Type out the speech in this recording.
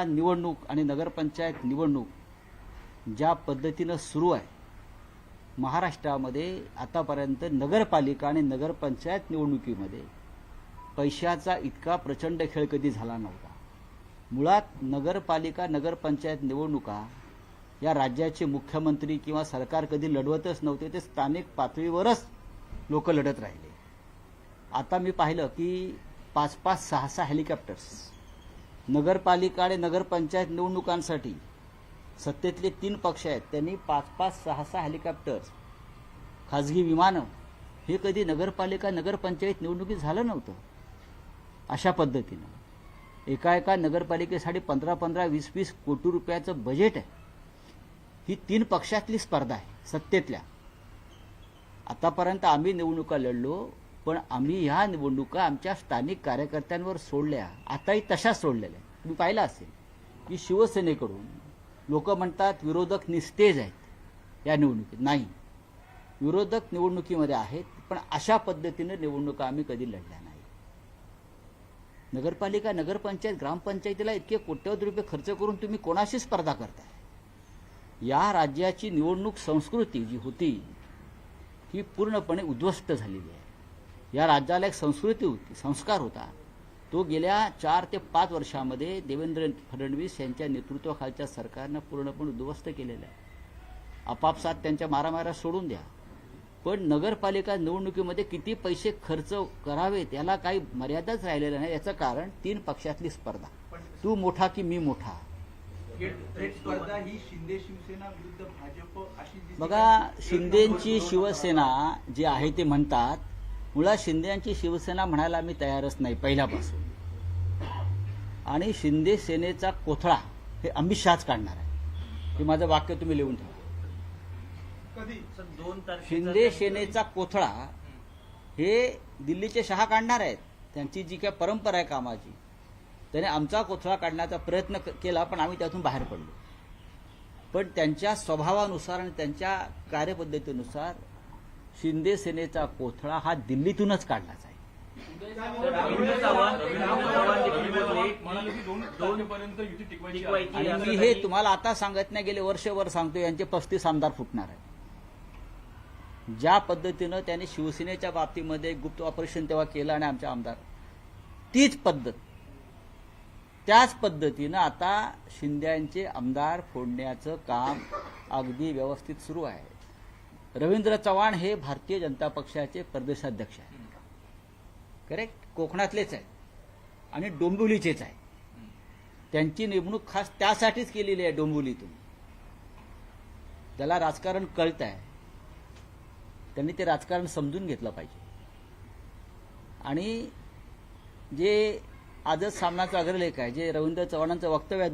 निवडणूक आणि नगरपंचायत निवडणूक ज्या पद्धतीनं सुरू आहे महाराष्ट्रामध्ये आतापर्यंत नगरपालिका आणि नगरपंचायत निवडणुकीमध्ये पैशाचा इतका प्रचंड खेळ कधी झाला नव्हता। मुळात नगरपालिका नगरपंचायत निवडणुका या राज्याचे मुख्यमंत्री किंवा सरकार कधी लढवतच नव्हते, ते स्थानिक पातळीवरच लोक लढत राहिले। आता मी पाहिलं की 5-5, 6-6 हेलिकॉप्टर्स नगरपालिका आणि नगरपंचायत निवडणुकांसाठी सत्तेतले 3 पक्ष आहेत, त्यांनी 5-5, 6-6 हेलिकॉप्टर्स, खाजगी विमानं, हे कधी नगरपालिका नगरपंचायत निवडणुकीत झालं नव्हतं। अशा पद्धतीनं एका नगरपालिकेसाठी 15-15, 20-20 कोटी रुपयाचं बजेट आहे। ही 3 पक्षातली स्पर्धा आहे सत्तेतल्या। आतापर्यंत आम्ही निवडणुका लढलो, पण आम्ही ह्या निवडणुका आमच्या स्थानिक कार्यकर्त्यांवर सोडल्या, आताही तशाच सोडलेल्या आहेत। तुम्ही पाहिलं असेल की शिवसेनेकडून लोक म्हणतात विरोधक निस्तेज आहेत या निवडणुकीत। नाही, विरोधक निवडणुकीमध्ये आहेत, पण अशा पद्धतीने निवडणुका आम्ही कधी लढल्या नाही। नगरपालिका नगरपंचायत ग्रामपंचायतीला इतके कोट्यवधी रुपये खर्च करून तुम्ही कोणाशी स्पर्धा करताय? या राज्याची निवडणूक संस्कृती जी होती ही पूर्णपणे उद्ध्वस्त झालेली आहे। या राज्याला एक संस्कृती होती, संस्कार होता, तो गेल्या 4 ते 5 वर्षामध्ये देवेंद्र फडणवीस यांच्या नेतृत्वाखालच्या सरकारनं पूर्णपणे उद्ध्वस्त केलेला आहे। आपापसात त्यांच्या मारामाऱ्या सोडून द्या, पण नगरपालिका निवडणुकीमध्ये किती पैसे खर्च करावे त्याला काही मर्यादाच राहिलेल्या नाही। याचं कारण 3 पक्षातली स्पर्धा, तू मोठा की मी मोठा। स्पर्धा ही शिंदे शिवसेना विरुद्ध भाजप अशी बघा, शिंदेची शिवसेना जी आहे ते म्हणतात, मुळात शिंदेची शिवसेना म्हणायला मी तयारच नाही पहिल्यापासून। आणि शिंदे सेनेचा कोथळा हे अमित शहाच काढणार आहे, हे माझं वाक्य तुम्ही लिहून ठेवा। शिंदे सेनेचा कोथळा हे दिल्लीचे शहा काढणार आहेत, त्यांची जी काय परंपरा आहे कामाची, त्याने आमचा कोथळा काढण्याचा प्रयत्न केला, पण आम्ही त्यातून बाहेर पडलो। पण त्यांच्या स्वभावानुसार आणि त्यांच्या कार्यपद्धतीनुसार शिंदे सेनेचा कोथळा हा दिल्लीतूनच काढलाच आहे। आणि मी हे तुम्हाला आता सांगत नाही, गेले वर्षभर सांगतो, यांचे 35 आमदार फुटणार आहे। ज्या पद्धतीनं त्यांनी शिवसेनेच्या बाबतीमध्ये गुप्त ऑपरेशन तेव्हा केलं आणि आमच्या आमदार, तीच पद्धत, त्याच पद्धतीनं आता शिंद्यांचे आमदार फोडण्याचं काम अगदी व्यवस्थित सुरू आहे। रवींद्र चव्हाण हे भारतीय जनता पक्षाचे प्रदेशाध्यक्ष आहेत, करेक्ट, कोकणातलेच आहेत आणि डोंबिवलीचेच आहे। त्यांची नेमणूक खास त्यासाठीच केलेली आहे डोंबिवलीतून। त्याला राजकारण कळत आहे, त्यांनी ते राजकारण समजून घेतलं पाहिजे। आणि जे आजच सामनाचा अग्रलेख आहे, जे रवींद्र चव्हाणांचं वक्तव्य आहे,